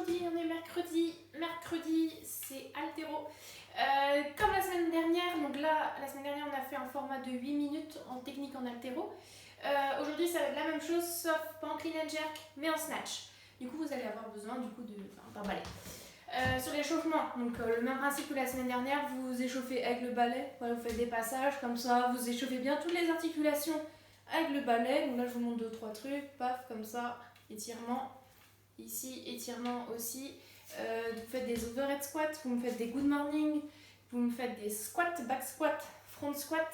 mercredi, on est mercredi. Mercredi, c'est haltéro. Comme la semaine dernière, donc là, la semaine dernière, on a fait un format de 8 minutes en technique en haltéro. Aujourd'hui, ça va être la même chose, sauf pas en clean and jerk, mais en snatch. Du coup, vous allez avoir besoin d'un balai. Sur l'échauffement, donc le même principe que la semaine dernière, vous échauffez avec le balai. Voilà, vous faites des passages comme ça, vous échauffez bien toutes les articulations avec le balai. Donc là, je vous montre 2-3 trucs, paf, comme ça, étirement. Ici, étirement aussi. Vous faites des overhead squats, vous me faites des good morning, vous me faites des squats, back squat, front squat,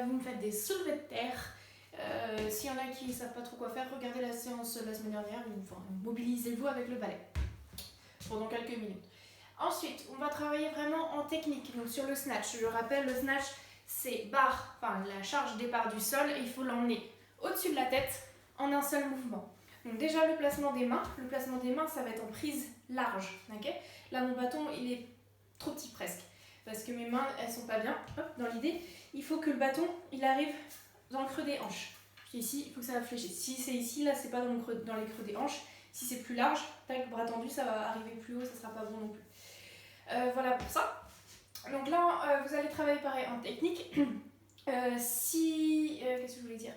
vous me faites des soulevés de terre. S'il y en a qui ne savent pas trop quoi faire, regardez la séance la semaine dernière, mobilisez-vous avec le balai pendant quelques minutes. Ensuite, on va travailler vraiment en technique, donc sur le snatch. Je rappelle, le snatch, c'est la charge départ du sol et il faut l'emmener au-dessus de la tête en un seul mouvement. Donc déjà, le placement des mains, ça va être en prise large. Okay, là, mon bâton, il est trop petit presque, parce que mes mains, elles sont pas bien. Hop, dans l'idée, il faut que le bâton, il arrive dans le creux des hanches. Ici, il faut que ça réfléchisse. Si c'est ici, là, c'est pas dans les creux des hanches. Si c'est plus large, tac, bras tendu, ça va arriver plus haut, ça sera pas bon non plus. Voilà pour ça. Donc là, vous allez travailler pareil en technique. Qu'est-ce que je voulais dire ?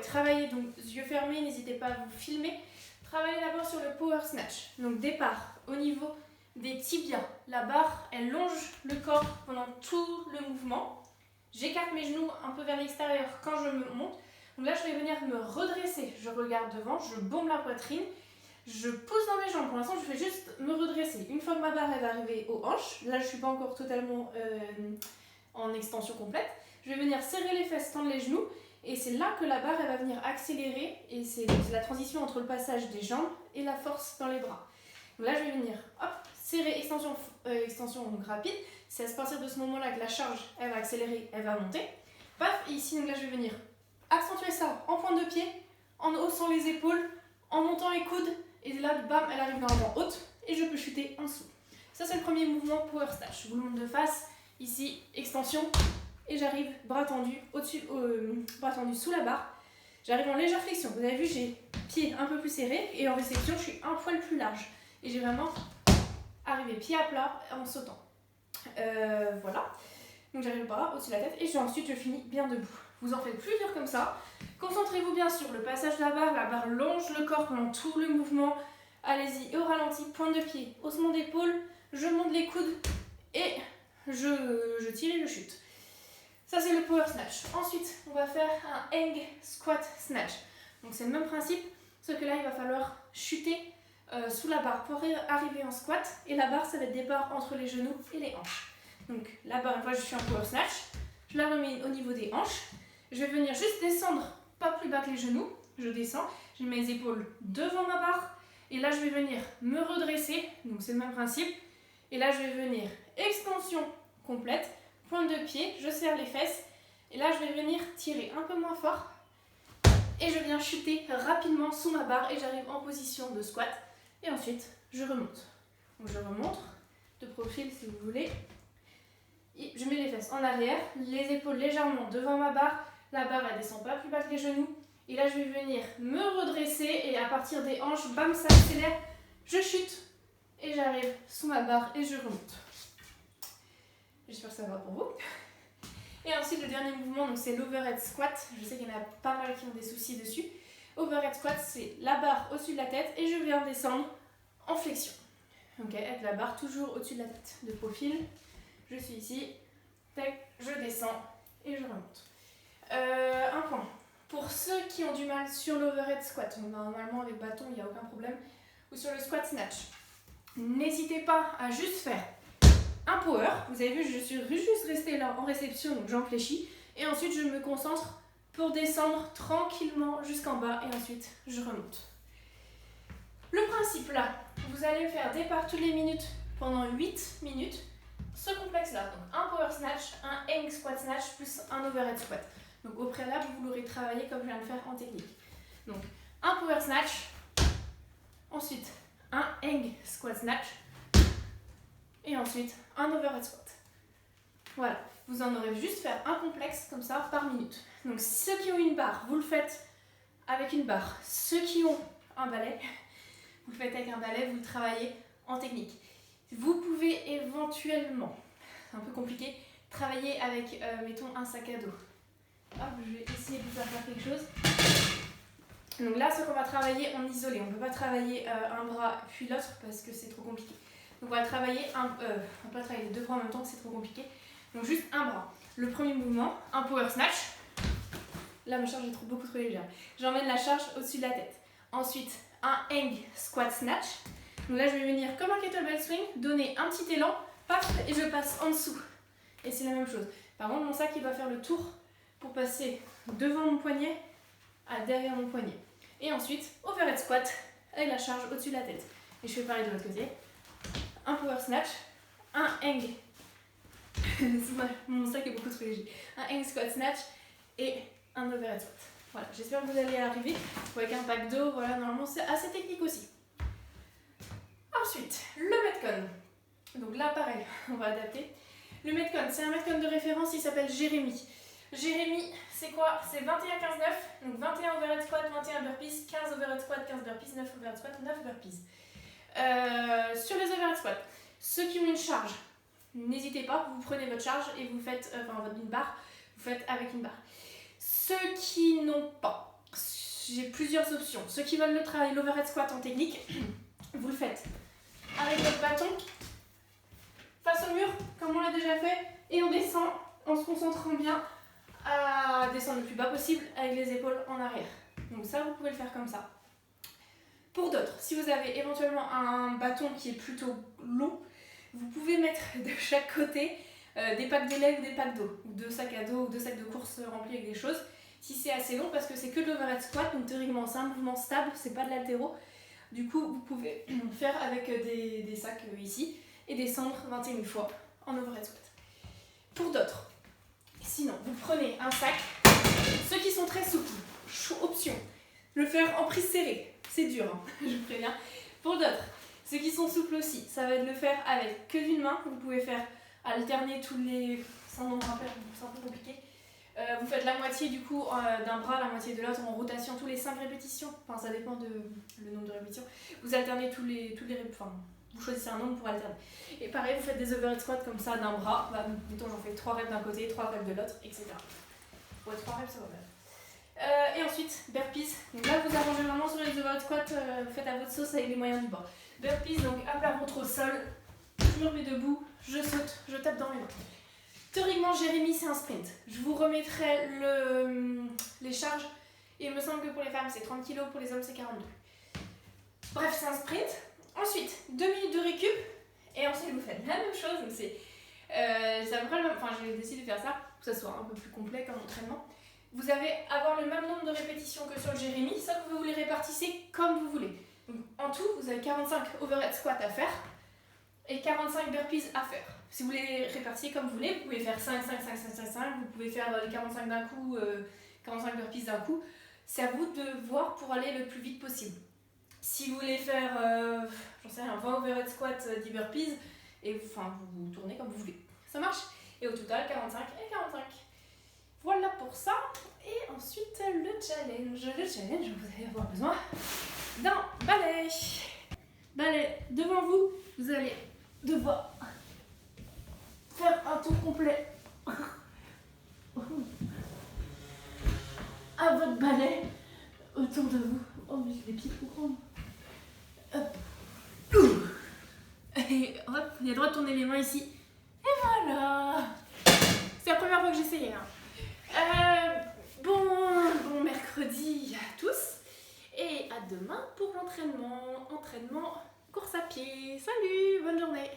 Travaillez donc yeux fermés, n'hésitez pas à vous filmer. Travaillez d'abord sur le power snatch. Donc départ au niveau des tibias. La barre, elle longe le corps pendant tout le mouvement. J'écarte mes genoux un peu vers l'extérieur quand je me monte. Donc là, je vais venir me redresser. Je regarde devant, je bombe la poitrine. Je pousse dans mes jambes. Pour l'instant, je vais juste me redresser. Une fois que ma barre elle va arriver aux hanches, là, je ne suis pas encore totalement en extension complète. Je vais venir serrer les fesses, tendre les genoux. Et c'est là que la barre elle va venir accélérer. Et c'est la transition entre le passage des jambes et la force dans les bras. Donc là, je vais venir serrer, extension donc rapide. C'est à partir de ce moment-là que la charge elle va accélérer, elle va monter. Paf, et ici, donc là, je vais venir accentuer ça en pointe de pied, en haussant les épaules, en montant les coudes. Et là, bam, elle arrive normalement haute et je peux chuter en dessous. Ça, c'est le premier mouvement power snatch. Je vous le montre de face. Ici, extension. Et j'arrive bras tendu bras tendu sous la barre. J'arrive en légère flexion. Vous avez vu, j'ai pied un peu plus serré et en réflexion, je suis un poil plus large. Et j'ai vraiment arrivé pied à plat en sautant. Voilà. Donc j'arrive le bras au-dessus de la tête et ensuite je finis bien debout. Vous en faites plusieurs comme ça. Concentrez-vous bien sur le passage de la barre longe le corps pendant tout le mouvement. Allez-y, et au ralenti, pointe de pied, haussement d'épaule, je monte les coudes et je tire et je chute. Ça c'est le power snatch. Ensuite, on va faire un hang squat snatch. Donc c'est le même principe, sauf que là il va falloir chuter sous la barre pour arriver en squat. Et la barre, ça va être départ entre les genoux et les hanches. Donc la barre, une fois que je suis en power snatch, je la remets au niveau des hanches. Je vais venir juste descendre, pas plus bas que les genoux. Je descends, j'ai mes épaules devant ma barre. Et là, je vais venir me redresser. Donc c'est le même principe. Et là, je vais venir extension complète, pointe de pied, je serre les fesses. Et là, je vais venir tirer un peu moins fort. Et je viens chuter rapidement sous ma barre et j'arrive en position de squat. Et ensuite, je remonte. Donc je remonte de profil si vous voulez. Et je mets les fesses en arrière, les épaules légèrement devant ma barre. La barre, elle descend pas plus bas que les genoux. Et là, je vais venir me redresser et à partir des hanches, bam, ça accélère. Je chute et j'arrive sous ma barre et je remonte. J'espère que ça va pour vous. Et ensuite, le dernier mouvement, donc c'est l'overhead squat. Je sais qu'il y en a pas mal qui ont des soucis dessus. Overhead squat, c'est la barre au-dessus de la tête et je viens descendre en flexion. Ok, avec la barre toujours au-dessus de la tête. De profil, je suis ici, tac, je descends et je remonte. Un point. Pour ceux qui ont du mal sur l'overhead squat, donc normalement avec bâton, il n'y a aucun problème, ou sur le squat snatch, n'hésitez pas à juste faire un power. Vous avez vu, je suis juste restée là en réception, donc jambes fléchies. Et ensuite, je me concentre pour descendre tranquillement jusqu'en bas et ensuite, je remonte. Le principe là, vous allez faire départ toutes les minutes pendant 8 minutes. Ce complexe-là, donc un power snatch, un hang squat snatch plus un overhead squat. Donc au préalable, vous l'aurez travaillé comme je viens de faire en technique. Donc un power snatch, ensuite un hang squat snatch et ensuite un overhead squat. Voilà, vous en aurez juste faire un complexe comme ça par minute. Donc ceux qui ont une barre, vous le faites avec une barre. Ceux qui ont un balai, vous le faites avec un balai, vous le travaillez en technique. Vous pouvez éventuellement, c'est un peu compliqué, travailler avec, mettons, un sac à dos. Hop, je vais essayer de vous faire quelque chose. Donc là, ce qu'on va travailler en isolé, on ne peut pas travailler un bras puis l'autre parce que c'est trop compliqué. Donc on va travailler on va pas travailler les deux bras en même temps, c'est trop compliqué. Donc juste un bras. Le premier mouvement, un power snatch. Là, ma charge est beaucoup trop légère. J'emmène la charge au-dessus de la tête. Ensuite, un hang squat snatch. Donc là, je vais venir comme un kettlebell swing, donner un petit élan, paf, et je passe en dessous. Et c'est la même chose. Par contre, mon sac, il va faire le tour pour passer devant mon poignet à derrière mon poignet. Et ensuite, overhead squat avec la charge au-dessus de la tête. Et je fais pareil de l'autre côté. Un power snatch, un hang. Mon sac est beaucoup trop léger. Un hang squat snatch et un overhead squat. Voilà, j'espère que vous allez arriver. Avec un pack d'eau, voilà, normalement c'est assez technique aussi. Ensuite, le Metcon. Donc là, pareil, on va adapter. Le Metcon, c'est un Metcon de référence, il s'appelle Jérémy. Jérémy, c'est quoi? C'est 21-15-9, donc 21 overhead squat, 21 burpees, 15 overhead squat, 15 burpees, 9 overhead squat, 9 burpees. Sur les overhead squat, ceux qui ont une charge, n'hésitez pas, vous prenez votre charge et vous faites, une barre, vous faites avec une barre. Ceux qui n'ont pas, j'ai plusieurs options. Ceux qui veulent le travail, l'overhead squat en technique, vous le faites avec votre bâton, face au mur, comme on l'a déjà fait, et on descend en se concentrant bien à descendre le plus bas possible avec les épaules en arrière. Donc ça, vous pouvez le faire comme ça. Pour d'autres, si vous avez éventuellement un bâton qui est plutôt long, vous pouvez mettre de chaque côté des packs de lait ou des packs d'eau, ou deux sacs à dos ou deux sacs de course remplis avec des choses. Si c'est assez long, parce que c'est que de l'overhead squat, donc théoriquement c'est un mouvement stable, c'est pas de l'haltéro. Du coup, vous pouvez faire avec des sacs ici et descendre 21 fois en overhead squat. Pour d'autres, sinon, vous prenez un sac, ceux qui sont très souples, option, le faire en prise serrée, c'est dur, hein, je vous préviens. Pour d'autres, ceux qui sont souples aussi, ça va être de le faire avec que d'une main, vous pouvez faire alterner tous les... c'est un peu compliqué. Vous faites la moitié du coup d'un bras, la moitié de l'autre en rotation tous les 5 répétitions, enfin ça dépend le nombre de répétitions. Vous alternez vous choisissez un nombre pour alterner. Et pareil, vous faites des overhead squats comme ça d'un bras, mettons j'en fais 3 reps d'un côté, 3 reps de l'autre, etc. Ouais, 3 reps ça va bien. Et ensuite, burpees. Donc là vous arrangez vraiment sur les overhead squats, faites à votre sauce avec les moyens du bord. Burpees, donc à plat ventre au sol, je me remets debout, je saute, je tape dans mes mains. Théoriquement, Jérémy, c'est un sprint. Je vous remettrai les charges. Et il me semble que pour les femmes, c'est 30 kg, pour les hommes, c'est 42. Bref, c'est un sprint. Ensuite, 2 minutes de récup. Et ensuite, vous faites la même chose. Donc c'est à peu près le même. Enfin, j'ai décidé de faire ça pour que ça soit un peu plus complet comme entraînement. Vous allez avoir le même nombre de répétitions que sur le Jérémy, sauf que vous les répartissez comme vous voulez. Donc, en tout, vous avez 45 overhead squats à faire et 45 burpees à faire. Si vous les répartissez comme vous voulez, vous pouvez faire 5, 5, 5, 5, 5, 5, vous pouvez faire les 45 d'un coup, 45 burpees d'un coup. C'est à vous de voir pour aller le plus vite possible. Si vous voulez faire, j'en sais rien, 20 overhead squats, 10 burpees, et vous tournez comme vous voulez. Ça marche? Et au total, 45 et 45. Voilà pour ça. Et ensuite, le challenge. Le challenge, vous allez avoir besoin d'un balai. Balai devant vous, vous allez devoir faire un tour complet à votre balai autour de vous. Oh, mais j'ai les pieds trop grands. Hop. Et hop, il y a le droit de tourner les mains ici. Et voilà. C'est la première fois que j'essayais. Bon mercredi à tous. Et à demain pour l'entraînement. Entraînement course à pied. Salut, bonne journée.